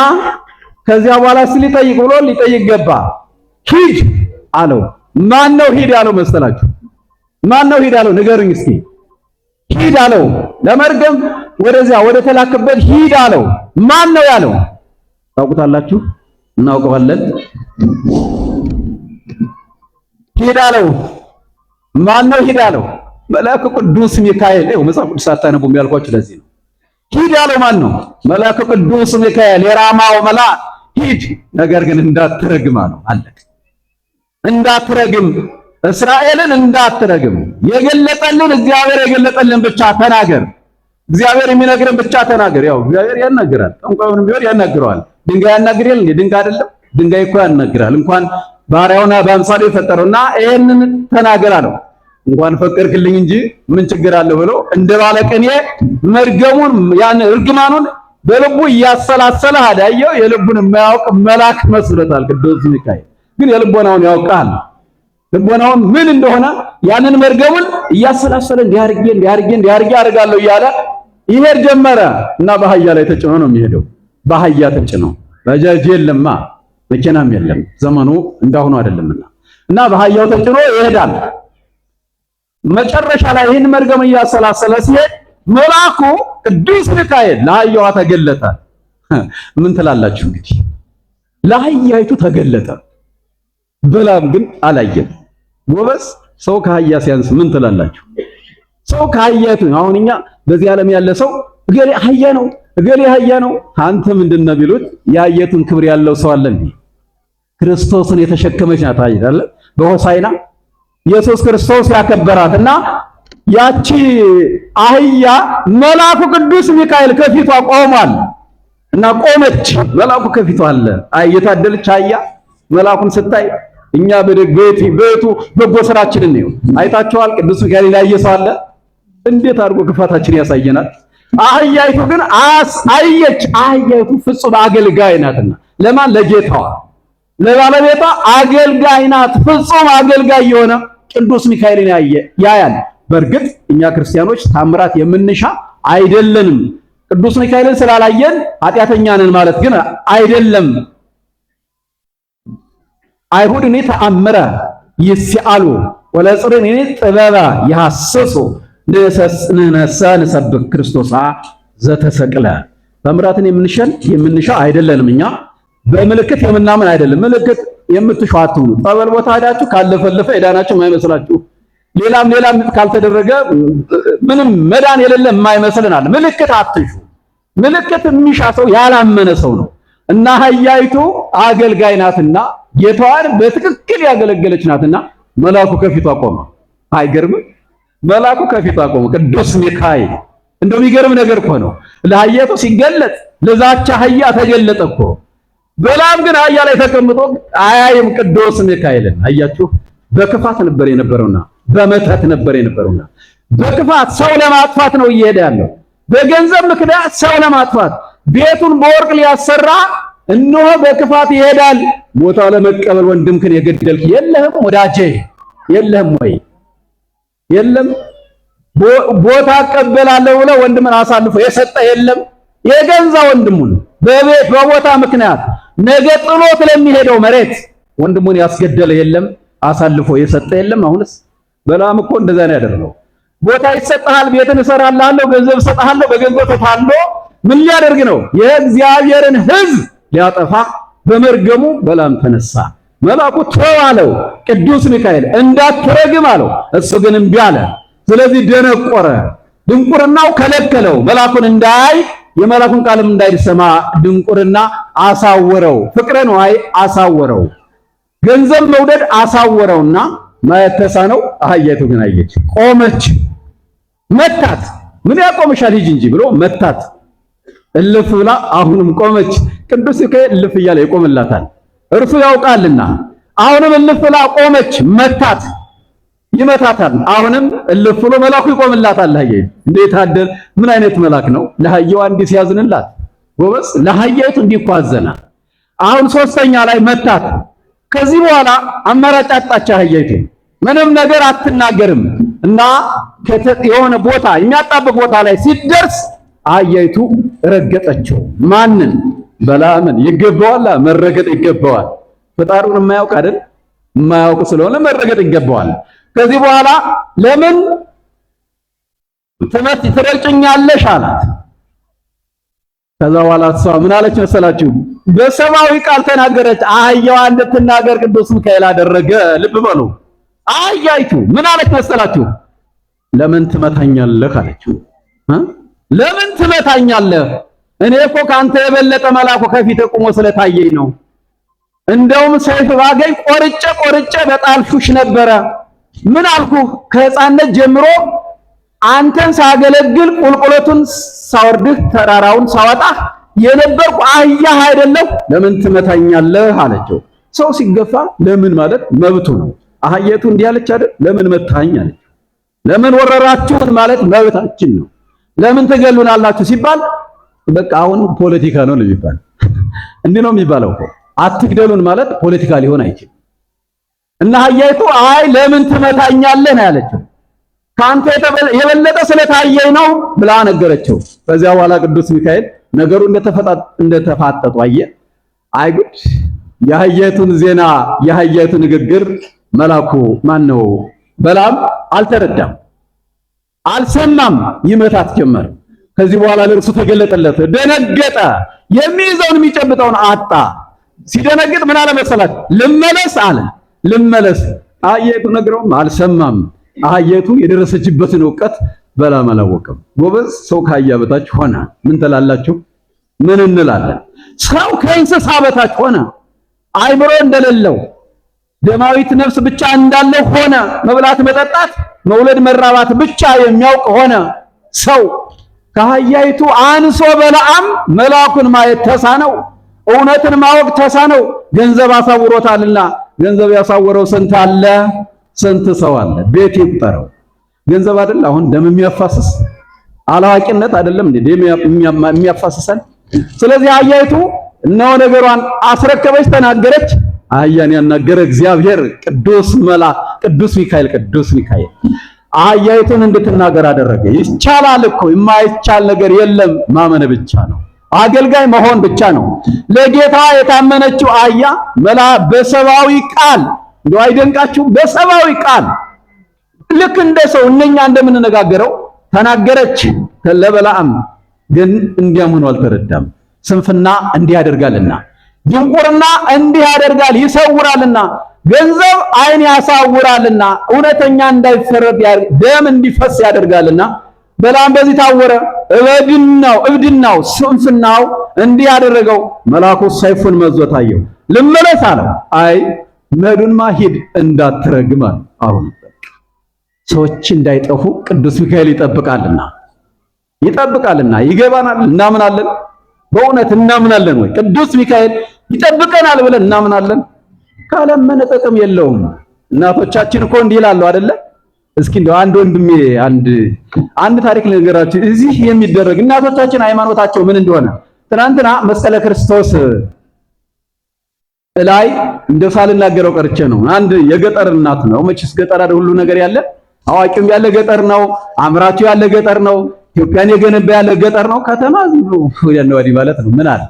ከዚያ በኋላ ሊጠይቅ ብሎ ሊጠይቅ ገባ። ሂድ አለው። ማን ነው ሂድ ያለው መሰላችሁ? ማን ነው ሂድ አለው? ንገሩኝ እስኪ። ሂድ አለው። ለመርገም ወደዚያ ወደ ተላከበት ሂድ አለው። ማን ነው ያለው? ታውቁታላችሁ? እናውቀዋለን። ሂድ አለው። ማን ነው ሂድ አለው? መልአኩ ቅዱስ ሚካኤል። ይኸው መጽሐፍ ቅዱስ አታነቡም ያልኳችሁ ለዚህ ነው። ሂድ ያለው ማን ነው? መልአኩ ቅዱስ ሚካኤል፣ የራማው መልአክ። ሂድ ነገር ግን እንዳትረግም አለው። አለቀ። እንዳትረግም፣ እስራኤልን እንዳትረግም። የገለጠልን እግዚአብሔር የገለጠልን ብቻ ተናገር። እግዚአብሔር የሚነግረን ብቻ ተናገር። ያው እግዚአብሔር ያናግራል። ጠንቋዩንም ቢሆን ያናግረዋል። ድንጋይ ያናግር የለ? ድንጋይ አይደለም? ድንጋይ እኮ ያናግራል። እንኳን ባሪያውና በአምሳሉ የፈጠረውና ይሄንን ተናገር አለው። እንኳን ፈቀድክልኝ እንጂ ምን ችግር አለው ብሎ እንደ ባለቅኔ መርገሙን ያን እርግማኑን በልቡ እያሰላሰለ አዳየው። የልቡን የማያውቅ መልአክ መስሎታል ቅዱስ ሚካኤል። ግን የልቦናውን ያውቃል። ልቦናውን ምን እንደሆነ ያንን መርገሙን እያሰላሰለ እንዲያርጌ አደርጋለሁ እያለ ይሄድ ጀመረ እና በአህያ ላይ ተጭኖ ነው የሚሄደው። በአህያ ተጭኖ ባጃጅ የለማ መኪናም የለም፣ ዘመኑ እንዳሁኑ አይደለምና እና በአህያው ተጭኖ ይሄዳል። መጨረሻ ላይ ይህን መርገም እያሰላሰለ ሲሄድ መልአኩ ቅዱስ ሚካኤል ለአህያዋ ተገለጠ። ምን ትላላችሁ እንግዲህ? ለአህያይቱ ተገለጠ። በላም ግን አላየም። ጎበዝ ሰው ከአህያ ሲያንስ ምን ትላላችሁ? ሰው ከአህያይቱ አሁን እኛ በዚህ ዓለም ያለ ሰው እገሌ አህያ ነው እገሌ አህያ ነው። አንተ ምንድነው ቢሉት የአህያይቱን ክብር ያለው ሰው አለ እንዴ? ክርስቶስን የተሸከመች ናት አይደል? በሆሳዕና ኢየሱስ ክርስቶስ ያከበራትና ያቺ አህያ መልአኩ ቅዱስ ሚካኤል ከፊቷ ቆሟል እና ቆመች። መልአኩ ከፊቷ አለ። የታደለች አህያ መልአኩን ስታይ እኛ በቤቱ በጎ ስራችንን ነው አይታችኋል። ቅዱስ ሚካኤል ያየ ሰው አለ? እንዴት አድርጎ ክፋታችን ያሳየናል። አህያይቱ ግን አየች። አህያይቱ ፍጹም አገልጋይ ናትና ለማን? ለጌታዋ ለባለቤቷ አገልጋይ ናት። ፍጹም አገልጋይ የሆነ ቅዱስ ሚካኤልን ያያል። በእርግጥ እኛ ክርስቲያኖች ታምራት የምንሻ አይደለንም። ቅዱስ ሚካኤልን ስላላየን ኃጢአተኛ ነን ማለት ግን አይደለም። አይሁድኒ ተአምረ ይስአሉ ወለጽርኒ ጥበባ ይሐስሱ ንነሳ ንሰብክ ክርስቶስ ዘተሰቅለ። ታምራትን የምንሻ አይደለንም። እኛ በምልክት የምናምን አይደለም። ምልክት የምትሹ አትሁኑ። ጸበል ቦታ ሄዳችሁ ካለፈለፈ የዳናችሁ የማይመስላችሁ ሌላም ካልተደረገ ምንም መዳን የሌለ የማይመስልናል። ምልክት አትሹ። ምልክት የሚሻ ሰው ያላመነ ሰው ነው። እና አህያይቱ አገልጋይ ናትና ጌታዋን በትክክል ያገለገለች ናትና መልአኩ ከፊቷ ቆመ። አይገርምም? መልአኩ ከፊቷ ቆመ። ቅዱስ ሚካኤል እንደው የሚገርም ነገር እኮ ነው። ለአህያይቱ ሲገለጥ ለዛች አህያ ተገለጠ እኮ። በላም ግን አህያ ላይ ተቀምጦ አያይም ቅዱስ ሚካኤልን። አያችሁ፣ በክፋት ነበር የነበረውና በመተት ነበር የነበረውና በክፋት ሰው ለማጥፋት ነው እየሄደ ያለው። በገንዘብ ምክንያት ሰው ለማጥፋት ቤቱን በወርቅ ሊያሰራ እነሆ በክፋት ይሄዳል። ቦታ ለመቀበል ወንድምክን የገደልክ የለህም ወዳጄ? የለህም ወይ? የለም። ቦታ እቀበላለሁ ብለህ ወንድምን አሳልፎ የሰጠ የለም? የገንዛ ወንድሙን በቤት በቦታ ምክንያት ነገ ጥሎት ለሚሄደው መሬት ወንድሙን ያስገደለ የለም? አሳልፎ የሰጠ የለም? አሁንስ በላም እኮ እንደዛ ነው ያደረገው። ቦታ ይሰጣል፣ ቤትን እሰራልሃለሁ፣ ገንዘብ እሰጥሃለሁ፣ በገንዘብ ተታሎ ምን ሊያደርግ ነው? የእግዚአብሔርን ሕዝብ ሊያጠፋ በመርገሙ በላም ተነሳ። መልአኩ ተው አለው። ቅዱስ ሚካኤል እንዳትረግም አለው። እሱ ግን እምቢ አለ። ስለዚህ ደነቆረ። ድንቁርናው ከለከለው። መልአኩን እንዳያይ የመልአኩን ቃልም እንዳይሰማ ድንቁርና አሳወረው። ፍቅረ ነዋይ አሳወረው። ገንዘብ መውደድ አሳወረውና ማየት ተሳነው። አህያይቱ ግን አየች፣ ቆመች። መታት። ምን ያቆምሻል ሂጂ እንጂ ብሎ መታት። እልፍ ብላ አሁንም ቆመች። ቅዱስ ሚካኤል እልፍ እያለ ይቆምላታል፣ እርሱ ያውቃልና። አሁንም እልፍ ብላ ቆመች። መታት፣ ይመታታል። አሁንም እልፍ ብሎ መልአኩ ይቆምላታል። አህያይቱ እንዴት አደር! ምን አይነት መልአክ ነው! ለአህያዋ እንዲህ ሲያዝንላት ጎበዝ! ለአህያይቱ እንዲህ እኮ አዘና። አሁን ሶስተኛ ላይ መታት። ከዚህ በኋላ አማራጭ አጣች አህያይቱ። ምንም ነገር አትናገርም እና የሆነ ቦታ የሚያጣብቅ ቦታ ላይ ሲደርስ አህያይቱ ረገጠችው። ማንን? በላምን። ይገባዋል፣ መረገጥ ይገባዋል። ፈጣሪውን የማያውቅ አይደል? የማያውቅ ስለሆነ መረገጥ ይገባዋል። ከዚህ በኋላ ለምን ትረግጭኛለሽ አላት። ከዛ በኋላ እሷ ምን አለች መሰላችሁ? በሰማያዊ ቃል ተናገረች። አህያዋ እንድትናገር ቅዱስ ሚካኤል አደረገ። ልብ በሉ። አህያይቱ ምን አለች መሰላችሁ? ለምን ትመታኛለህ አለችው። ለምን ትመታኛለህ? እኔ እኮ ካንተ የበለጠ መልአኩ ከፊት ቆሞ ስለታየኝ ነው። እንደውም ሰይፍ ባገኝ ቆርጬ በጣልኩሽ ነበረ። ምን አልኩ? ከሕፃንነት ጀምሮ አንተን ሳገለግል ቁልቁለቱን ሳወርድህ ተራራውን ሳወጣ የነበርኩ አህያህ አይደለሁ? ለምን ትመታኛለህ አለችው። ሰው ሲገፋ ለምን ማለት መብቱ ነው። አህያይቱ እንዲህ አለች አይደል? ለምን መታኝ አለች። ለምን ወረራችሁን ማለት መብታችን ነው። ለምን ትገሉናላችሁ ሲባል በቃ አሁን ፖለቲካ ነው የሚባል እንዲህ ነው የሚባለው እኮ። አትግደሉን ማለት ፖለቲካ ሊሆን አይችልም። እና አህያይቱ አይ ለምን ትመታኛለህ ነው ያለችው። ካንተ የበለጠ ስለታየኝ ነው ብላ ነገረችው። ከዚያ በኋላ ቅዱስ ሚካኤል ነገሩ እንደተፋጠጡ አየ። አይ ጉድ! የአህያይቱን ዜና የአህያይቱን ንግግር መላኩ ማነው በላም አልተረዳም፣ አልሰማም። ይመታት ጀመር። ከዚህ በኋላ ለእርሱ ተገለጠለት። ደነገጠ። የሚይዘውን የሚጨብጠውን አጣ። ሲደነግጥ ምን አለ መሰላት? ልመለስ አለ። ልመለስ። አህያይቱ ነግረውም አልሰማም። አህያይቱ የደረሰችበትን ዕውቀት በላም አላወቀም። ጎበዝ ሰው ከአህያ በታች ሆነ። ምን ትላላችሁ? ምን እንላለን? ሰው ከእንስሳ በታች ሆነ። አይምሮ እንደሌለው ደማዊት ነፍስ ብቻ እንዳለው ሆነ። መብላት፣ መጠጣት፣ መውለድ፣ መራባት ብቻ የሚያውቅ ሆነ። ሰው ከአህያይቱ አንሶ በለዓም መልአኩን ማየት ተሳነው፣ እውነትን ማወቅ ተሳነው። ገንዘብ አሳውሮታልና ገንዘብ ያሳወረው ስንት አለ? ስንት ሰው አለ? ቤት ይቁጠረው። ገንዘብ አይደል አሁን ደም የሚያፋስስ? አላዋቂነት አይደለም እንዴ ደም የሚያፋስሰን? ስለዚህ አህያይቱ እነሆ ነገሯን አስረከበች፣ ተናገረች። አህያን ያናገረ እግዚአብሔር ቅዱስ ሚካኤል አህያይቱን እንድትናገር አደረገ። ይቻላል እኮ የማይቻል ነገር የለም። ማመን ብቻ ነው። አገልጋይ መሆን ብቻ ነው። ለጌታ የታመነችው አህያ በሰብአዊ ቃል እንደው አይደንቃችሁም? በሰብአዊ ቃል ልክ እንደ ሰው እነኛ እንደምንነጋገረው ተናገረች ለበለዓም። ግን እንዲያም ሆኖ አልተረዳም። ስንፍና እንዲህ ያደርጋልና፣ ድንቁርና እንዲህ ያደርጋል ይሰውራልና፣ ገንዘብ ዓይን ያሳውራልና፣ እውነተኛ እንዳይፈረድ ደም እንዲፈስ ያደርጋልና። በለዓም በዚህ ታወረ። እብድናው ስንፍናው እንዲህ ያደረገው። መልአኩ ሰይፉን መዞ ታየው። ልመለስ አለው። አይ መዱንማ ሂድ እንዳትረግም አለ። አሁን ሰዎች እንዳይጠፉ ቅዱስ ሚካኤል ይጠብቃልና ይገባናል። እናምናለን። በእውነት እናምናለን ወይ? ቅዱስ ሚካኤል ይጠብቀናል ብለን እናምናለን። ካለመነ ጥቅም የለውም። እናቶቻችን እኮ እንዲህ ይላሉ አይደለ? እስኪ እንደው አንድ ወንድሜ አንድ ታሪክ ልንገራችሁ። እዚህ የሚደረግ እናቶቻችን ሃይማኖታቸው ምን እንደሆነ ትናንትና መስቀለ ክርስቶስ ላይ እንደው ሳልናገረው ቀርቼ ነው። አንድ የገጠር እናት ነው። መቼስ ገጠር አይደል ሁሉ ነገር ያለ፣ አዋቂም ያለ ገጠር ነው፣ አምራቹ ያለ ገጠር ነው፣ ኢትዮጵያን የገነባ ያለ ገጠር ነው። ከተማ ዝም ብሎ ወዲህ ማለት ነው። ምን አለ?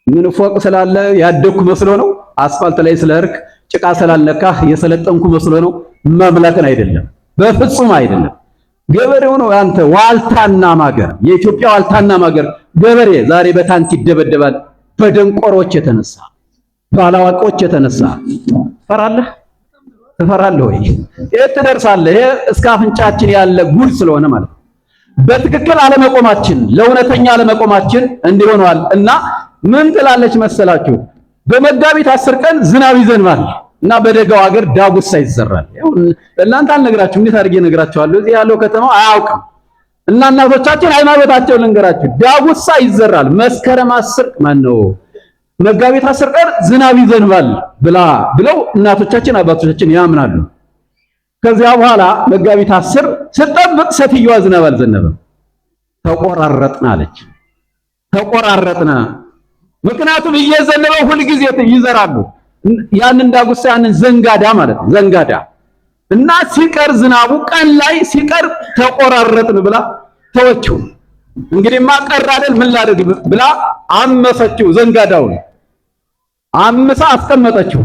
ምን ፎቅ ስላለ ያደኩ መስሎ ነው? አስፋልት ላይ ስለርክ ጭቃ ስላለካህ የሰለጠንኩ መስሎ ነው? መምለክን አይደለም፣ በፍጹም አይደለም። ገበሬው ነው አንተ ዋልታና ማገር፣ የኢትዮጵያ ዋልታና ማገር ገበሬ ዛሬ በታንክ ይደበደባል። በደንቆሮች የተነሳ ባላዋቆች የተነሳ ትፈራለህ ወይ? የት ትደርሳለህ? ይሄ እስከ አፍንጫችን ያለ ጉድ ስለሆነ ማለት ነው። በትክክል አለመቆማችን፣ ለእውነተኛ አለመቆማችን እንዲሆነዋል። እና ምን ትላለች መሰላችሁ? በመጋቢት 10 ቀን ዝናብ ይዘንባል እና በደጋው ሀገር ዳጉሳ ይዘራል። እናንተ አልነግራችሁ፣ እንዴት አድርጌ እነግራችኋለሁ? እዚህ ያለው ከተማው አያውቅም። እና እናቶቻችን ሃይማኖታቸው ልንገራችሁ፣ ዳጉሳ ይዘራል። መስከረም 10 መጋቢት 10 ቀን ዝናብ ይዘንባል ብለው እናቶቻችን አባቶቻችን ያምናሉ። ከዚያ በኋላ መጋቢት 10 ስጠብቅ ሴትዮዋ ዝናብ አልዘነበም። ተቆራረጥን አለች። ተቆራረጥን። ምክንያቱም እየዘነበ ሁል ጊዜ ይዘራሉ። ያንን ዳጉሳ ያንን ዘንጋዳ ማለት ነው። ዘንጋዳ እና ሲቀር ዝናቡ ቀን ላይ ሲቀር ተቆራረጥን ብላ ተወችው። እንግዲህማ ቀር አይደል ምን ላድርግ ብላ አመሰችው። ዘንጋዳውን አምሳ አስቀመጠችው።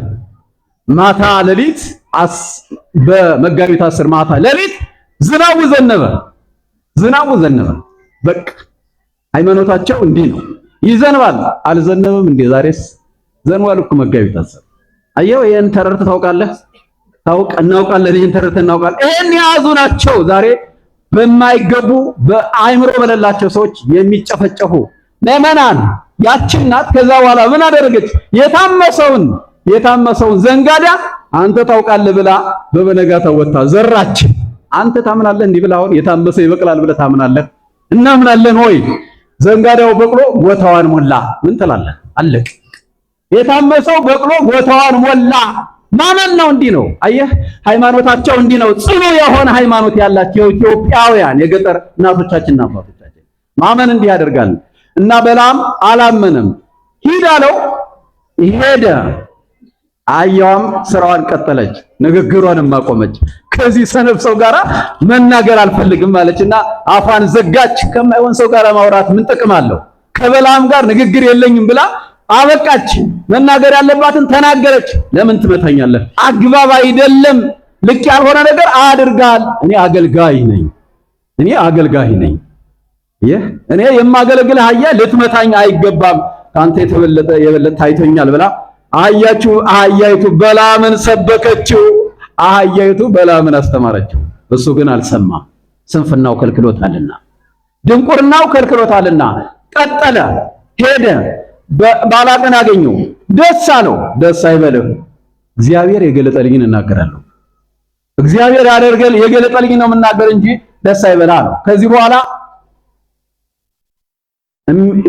ማታ ሌሊት በመጋቢት 10 ማታ ሌሊት ዝናቡ ዘነበ። በቃ ሃይማኖታቸው እንዲህ ነው። ይዘንባል። አልዘነበም እንዴ? ዛሬስ ዘንቧል እኮ መጋቢት 10። አየው፣ ይሄን ተረድተህ ታውቃለህ? እናውቃለን። ይሄን ተረድተህ እናውቃለን። ይሄን የያዙ ናቸው ዛሬ በማይገቡ በአይምሮ በሌላቸው ሰዎች የሚጨፈጨፉ ምዕመናን። ያችን ናት። ከዛ በኋላ ምን አደረገች? የታመሰውን ዘንጋዳ አንተ ታውቃለህ ብላ በበነጋታው ወጣ ዘራች። አንተ ታምናለህ እንዲህ ብላ አሁን የታመሰ ይበቅላል ብለህ ታምናለህ? እናምናለን ሆይ ዘንጋዳው በቅሎ ጎታዋን ሞላ። ምን ትላለህ? አለቅ። የታመሰው በቅሎ ጎታዋን ሞላ። ማመን ነው። እንዲህ ነው። አየህ፣ ሃይማኖታቸው እንዲህ ነው። ጽኑ የሆነ ሃይማኖት ያላቸው ኢትዮጵያውያን የገጠር እናቶቻችንና አባቶቻችን ማመን እንዲህ ያደርጋል። እና በላም አላመነም። ሂድ አለው፣ ሄደ። አህያዋም ስራዋን ቀጠለች፣ ንግግሯንም አቆመች። ከዚህ ሰነፍ ሰው ጋራ መናገር አልፈልግም ማለችና አፏን ዘጋች። ከማይሆን ሰው ጋራ ማውራት ምን ጥቅም አለው? ከበላም ጋር ንግግር የለኝም ብላ አበቃች። መናገር ያለባትን ተናገረች። ለምን ትመታኛለህ? አግባብ አይደለም። ልክ ያልሆነ ነገር አድርጋል። እኔ አገልጋይ ነኝ። እኔ የማገለግልህ አህያ ልትመታኝ አይገባም። ካንተ የበለጠ ታይቶኛል ብላ አህያይቱ በላምን ሰበከችው። አህያይቱ በላምን አስተማረችው። እሱ ግን አልሰማም። ስንፍናው ከልክሎታልና፣ ድንቁርናው ከልክሎታልና ቀጠለ፣ ሄደ። ባላቅን አገኘው፣ ደስ አለው። ደስ አይበልህ፣ እግዚአብሔር የገለጠልኝን እናገራለሁ። እግዚአብሔር ያደርገል የገለጠልኝን ነው የምናገር እንጂ ደስ አይበላ ነው። ከዚህ በኋላ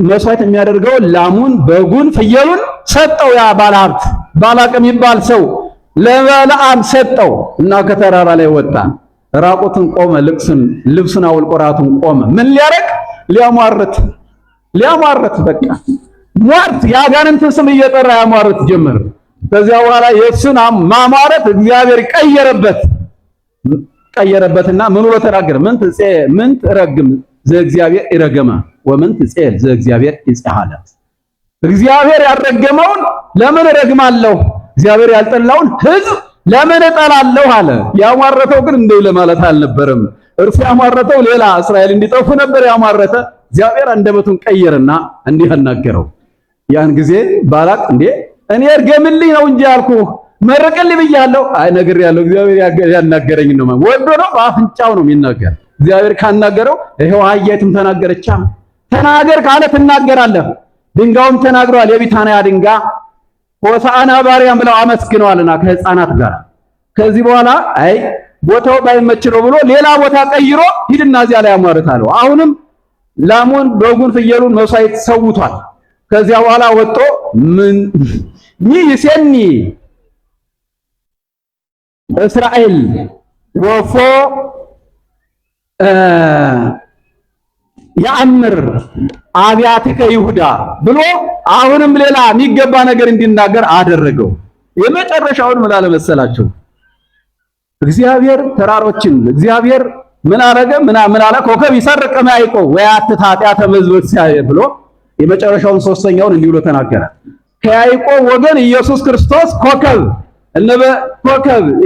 መስዋዕት የሚያደርገው ላሙን፣ በጉን፣ ፍየሉን ሰጠው። ያ ባለሀብት ባላቅ የሚባል ሰው ለበለዓም ሰጠው እና ከተራራ ላይ ወጣ። ራቁትን ቆመ፣ ልብሱን አውልቆ ራቁቱን ቆመ። ምን ሊያረግ? ሊያሟርት በቃ ሟርት፣ የአጋንንትን ስም እየጠራ ያሟርት ጀመረ። ከዚያ በኋላ የእሱን ማሟረት እግዚአብሔር ቀየረበትና ምን ብሎ ተናገረ? ምን ትረግም ዘእግዚአብሔር ይረገመ ወምን ትጼል ዘእግዚአብሔር ይጸሃለ። እግዚአብሔር ያረገመውን ለምን እረግማለሁ? እግዚአብሔር ያልጠላውን ሕዝብ ለምን እጠላለሁ አለ። ያሟረተው ግን እንደው ለማለት አልነበረም። እርሱ ያሟረተው ሌላ እስራኤል እንዲጠፉ ነበር ያሟረተ። እግዚአብሔር አንደበቱን ቀየረና እንዲህ አናገረው። ያን ጊዜ ባላቅ እንዴ እኔ እርገምልኝ ነው እንጂ ያልኩህ መረቅልኝ ብያለሁ። አይ ነግሬያለሁ። እግዚአብሔር ያናገረኝ ነው። ወዶ ነው በአፍንጫው ነው የሚናገር። እግዚአብሔር ካናገረው ይሄው አህያይቱም ተናገረቻ። ተናገር ካለ ትናገራለህ። ድንጋዩም ተናግሯል። የቢታንያ ድንጋይ ሆሳዕና በአርያም ብለው አመስግነዋልና ከሕፃናት ጋር። ከዚህ በኋላ አይ ቦታው ባይመች ነው ብሎ ሌላ ቦታ ቀይሮ ሂድና እዚያ ላይ አሟርታለሁ። አሁንም ላሙን፣ በጉን፣ ፍየሉን መስዋዕት ሰውቷል። ከዚያ በኋላ ወጥቶ ምን ይሰኒ እስራኤል ወፎ ያአምር አብያትከ ይሁዳ ብሎ አሁንም ሌላ የሚገባ ነገር እንዲናገር አደረገው። የመጨረሻውን ምን አለ መሰላችሁ? እግዚአብሔር ተራሮችን እግዚአብሔር ምን አረገ? ምን አለ? ኮከብ ይሰርቅ ማይቆ ወያትት ኃጢአተ መዝበት ሲያየ ብሎ የመጨረሻውን ሶስተኛውን እንዲህ ብሎ ተናገረ። ከያዕቆብ ወገን ኢየሱስ ክርስቶስ ኮከብ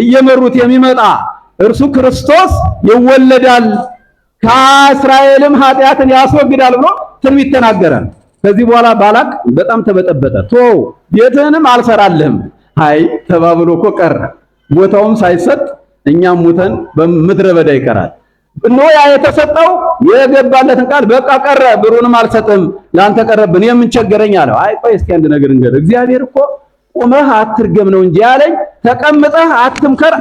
እየመሩት የሚመጣ እርሱ ክርስቶስ ይወለዳል ከእስራኤልም ኃጢአትን ያስወግዳል ብሎ ትንቢት ተናገረ። ከዚህ በኋላ ባላቅ በጣም ተበጠበጠ። ቤትህንም አልሰራልህም አይ ተባብሎ እኮ ቀረ። ቦታውም ሳይሰጥ እኛም ሙተን በምድረ በዳ ይቀራል። እነሆ ያ የተሰጠው የገባለትን ቃል በቃ ቀረ። ብሩንም አልሰጥም ለአንተ ቀረብን የምን ቸገረኝ አለው። አይ ቆይ እስኪ አንድ ነገር እንገር። እግዚአብሔር እኮ ቁመህ አትርገም ነው እንጂ ያለኝ ተቀምጠህ አትምከር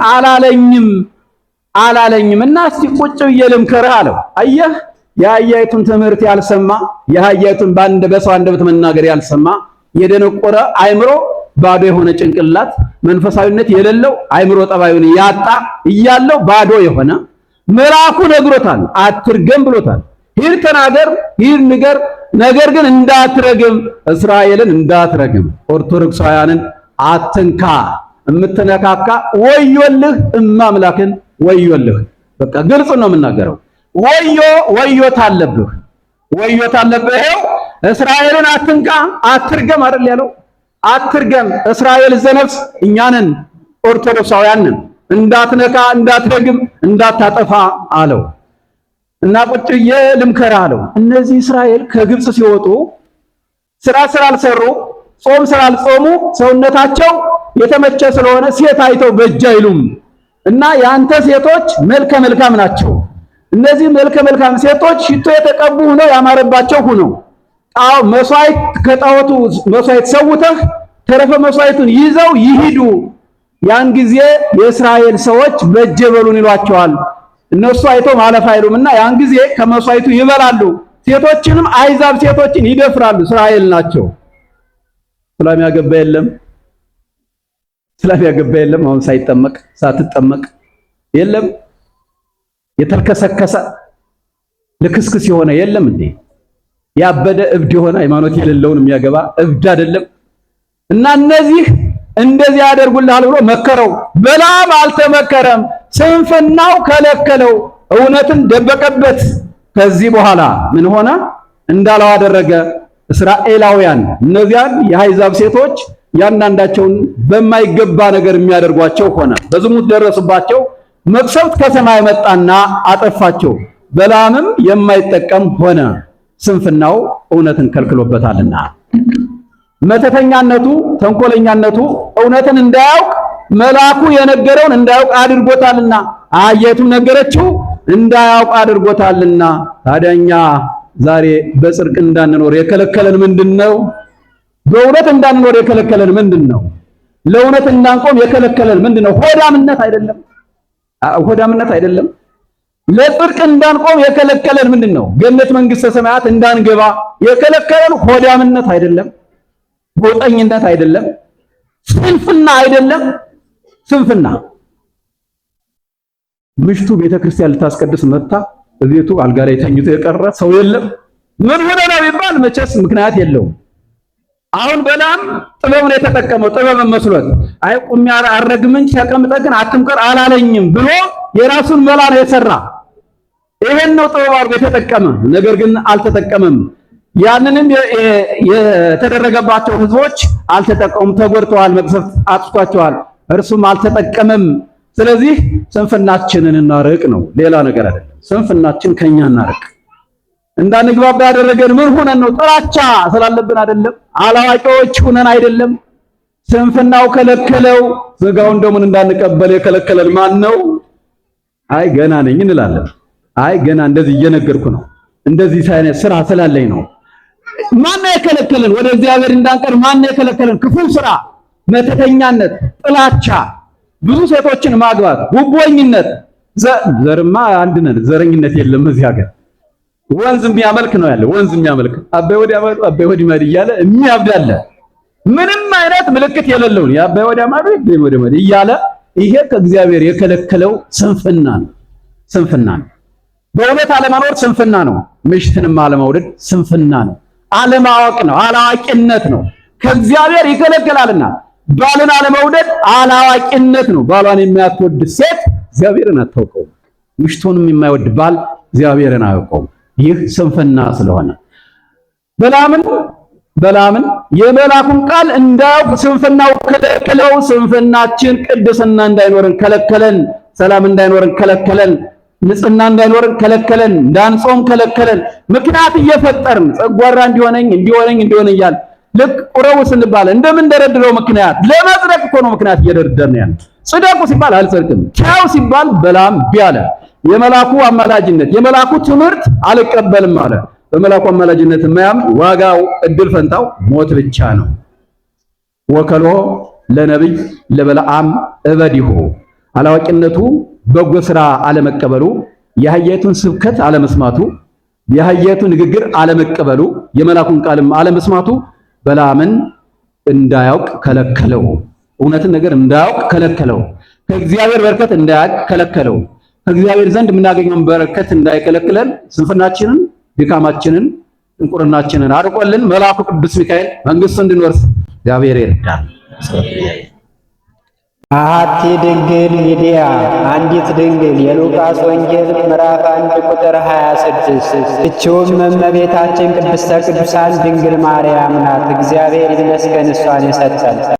አላለኝም እና እስቲ ቁጭ ብዬ ልምከርህ አለው። አየህ የአህያይቱን ትምህርት ያልሰማ የአህያይቱን በሰው አንደበት መናገር ያልሰማ የደነቆረ አይምሮ ባዶ የሆነ ጭንቅላት መንፈሳዊነት የሌለው አይምሮ ጠባዩን ያጣ እያለው ባዶ የሆነ መልአኩ ነግሮታል። አትርገም ብሎታል። ሂድ ተናገር፣ ሂድ ንገር፣ ነገር ግን እንዳትረግም፣ እስራኤልን እንዳትረግም፣ ኦርቶዶክሳውያንን አትንካ። የምትነካካ ወዮልህ፣ እማምላክን ወዮልህ። በቃ ግልጽ ነው የምናገረው። ወዮት አለብህ። ይኸው እስራኤልን አትንካ፣ አትርገም አይደል ያለው? አትርገም። እስራኤል ዘነፍስ እኛንን ኦርቶዶክሳውያንን እንዳትነካ፣ እንዳትረግም፣ እንዳታጠፋ አለው እና ቁጭ ብዬ ልምከርህ አለው። እነዚህ እስራኤል ከግብጽ ሲወጡ ስራ ስላልሰሩ ጾም ስላልጾሙ ሰውነታቸው የተመቸ ስለሆነ ሴት አይተው በእጅ አይሉም እና ያንተ ሴቶች መልከ መልካም ናቸው። እነዚህ መልከ መልካም ሴቶች ሽቶ የተቀቡ ሆነው ያማረባቸው ሆነው መስዋዕት ከጣዖቱ መስዋዕት ሰውተህ ተረፈ መስዋዕቱን ይዘው ይሂዱ። ያን ጊዜ የእስራኤል ሰዎች በእጅ በሉን ይሏቸዋል። እነሱ አይተው ማለፍ አይሉምና ያን ጊዜ ከመስዋዕቱ ይበላሉ። ሴቶችንም አይዛብ ሴቶችን ይደፍራሉ። እስራኤል ናቸው። ሰላም ያገባ የለም፣ ሰላም ያገባ የለም። አሁን ሳይጠመቅ ሳትጠመቅ የለም። የተልከሰከሰ ልክስክስ የሆነ የለም እንዴ? ያበደ እብድ የሆነ ሃይማኖት የሌለውን የሚያገባ እብድ አይደለም። እና እነዚህ እንደዚህ ያደርጉልሃል ብሎ መከረው። በለዓም አልተመከረም፣ ስንፍናው ከለከለው፣ እውነትን ደበቀበት። ከዚህ በኋላ ምን ሆነ? እንዳለው አደረገ። እስራኤላውያን እነዚያን የአሕዛብ ሴቶች ያንዳንዳቸውን በማይገባ ነገር የሚያደርጓቸው ሆነ። በዝሙት ደረሱባቸው። መቅሰፍት ከሰማይ መጣና አጠፋቸው። በለዓምም የማይጠቀም ሆነ፣ ስንፍናው እውነትን ከልክሎበታልና። መተተኛነቱ፣ ተንኮለኛነቱ እውነትን እንዳያውቅ መልአኩ የነገረውን እንዳያውቅ አድርጎታልና፣ አየቱም ነገረችው እንዳያውቅ አድርጎታልና። ታዲያኛ ዛሬ በጽድቅ እንዳንኖር የከለከለን ምንድነው? በእውነት እንዳንኖር የከለከለን ምንድነው? ለእውነት እንዳንቆም የከለከለን ምንድነው? ሆዳምነት አይደለም? ሆዳምነት አይደለም? ለጽድቅ እንዳንቆም የከለከለን ምንድነው? ገነት መንግስተ ሰማያት እንዳንገባ የከለከለን ሆዳምነት አይደለም? ጎጠኝነት አይደለም? ስንፍና አይደለም? ስንፍና ምሽቱ ቤተክርስቲያን ልታስቀድስ መጣ። በቤቱ አልጋ ላይ ተኝቶ የቀረ ሰው የለም። ምን ሆነ ነው ቢባል መቼስ ምክንያት የለውም። አሁን በለዓም ጥበብን የተጠቀመው ጥበብን መስሎት አይ ቁሚ አረግም እንጂ ተቀምጠህ ግን አትምከር አላለኝም ብሎ የራሱን መላ ነው የሰራ። ይሄን ነው ጥበብ አድርጎ የተጠቀመ። ነገር ግን አልተጠቀመም። ያንንም የተደረገባቸው ህዝቦች አልተጠቀሙም፣ ተጎድተዋል፣ መቅሰፍት አጥቷቸዋል። እርሱም አልተጠቀመም። ስለዚህ ስንፍናችንን እናርቅ ነው፣ ሌላ ነገር አይደለም። ስንፍናችን ከኛ እናርቅ። እንዳንግባባ ያደረገን ምን ሆነን ነው? ጥላቻ ስላለብን አይደለም፣ አላዋቂዎች ሆነን አይደለም። ስንፍናው ከለከለው። ስጋውን ደሙን እንዳንቀበል የከለከለን ማን ነው? አይ ገና ነኝ እንላለን። አይ ገና እንደዚህ እየነገርኩ ነው፣ እንደዚህ ሳይነት ስራ ስላለኝ ነው። ማን የከለከለን? ወደ እግዚአብሔር እንዳንቀር ማን የከለከለን? ክፉ ስራ፣ መተተኛነት፣ ጥላቻ፣ ብዙ ሴቶችን ማግባት፣ ጉቦኝነት። ዘርማ አንድ ነን፣ ዘረኝነት የለም እዚህ ሀገር። ወንዝ የሚያመልክ ነው ያለ፣ ወንዝ የሚያመልክ አባይ ወዲያ ማዶ አባይ ወዲህ ማዶ እያለ የሚያብዳለ ምንም አይነት ምልክት የሌለውን የአባይ ወዲያ ማዶ አባይ ወዲህ ማዶ እያለ ይሄ ከእግዚአብሔር የከለከለው ስንፍና ነው። ስንፍና ነው። በእውነት አለመኖር ስንፍና ነው። ምሽትንም አለመውደድ ስንፍና ነው። አለማወቅ ነው፣ አላዋቂነት ነው። ከእግዚአብሔር ይከለከላልና ባልን አለመውደድ አላዋቂነት ነው። ባሏን የሚያትወድ ሴት እግዚአብሔርን አታውቀውም። ምሽቱንም የማይወድ ባል እግዚአብሔርን አያውቀውም። ይህ ስንፍና ስለሆነ በለዓምን የመልአኩን ቃል እንዳያውቅ ስንፍናው ከለከለው። ስንፍናችን ቅድስና እንዳይኖርን ከለከለን፣ ሰላም እንዳይኖርን ከለከለን፣ ንጽህና እንዳይኖርን ከለከለን፣ እንዳንጾም ከለከለን። ምክንያት እየፈጠርን ጸጓራ እንዲሆነኝ እያል ልክ ቁረቡ ስንባል እንደምንደረድረው ምክንያት ለመጽደቅ እኮ ነው ምክንያት እየደረደርን ያለ። ጽደቁ ሲባል አልጸድቅም፣ ቻው ሲባል በለዓም ቢያለ የመልአኩ አማላጅነት የመልአኩ ትምህርት አልቀበልም አለ። በመልአኩ አማላጅነት የማያምን ዋጋው እድል ፈንታው ሞት ብቻ ነው። ወከሎ ለነብይ ለበለዓም እበዲሁ አላዋቂነቱ፣ በጎ ስራ አለመቀበሉ፣ የአህያይቱን ስብከት አለመስማቱ፣ የአህያይቱ ንግግር አለመቀበሉ፣ የመልአኩን ቃልም አለመስማቱ በለዓምን እንዳያውቅ ከለከለው። እውነትን ነገር እንዳያውቅ ከለከለው። ከእግዚአብሔር በረከት እንዳያውቅ ከለከለው። ከእግዚአብሔር ዘንድ የምናገኘውን በረከት እንዳይከለክለን ስንፍናችንን፣ ድካማችንን፣ እንቁርናችንን አርቆልን መልአኩ ቅዱስ ሚካኤል መንግስቱ እንድንወርስ እግዚአብሔር ይርዳል። አሐቲ ድንግል ሚዲያ አንዲት ድንግል የሉቃስ ወንጌል ምዕራፍ 1 ቁጥር 26። እችውም እመቤታችን ቅድስተ ቅዱሳን ድንግል ማርያም ናት። እግዚአብሔር ይመስገን እሷን የሰጠን።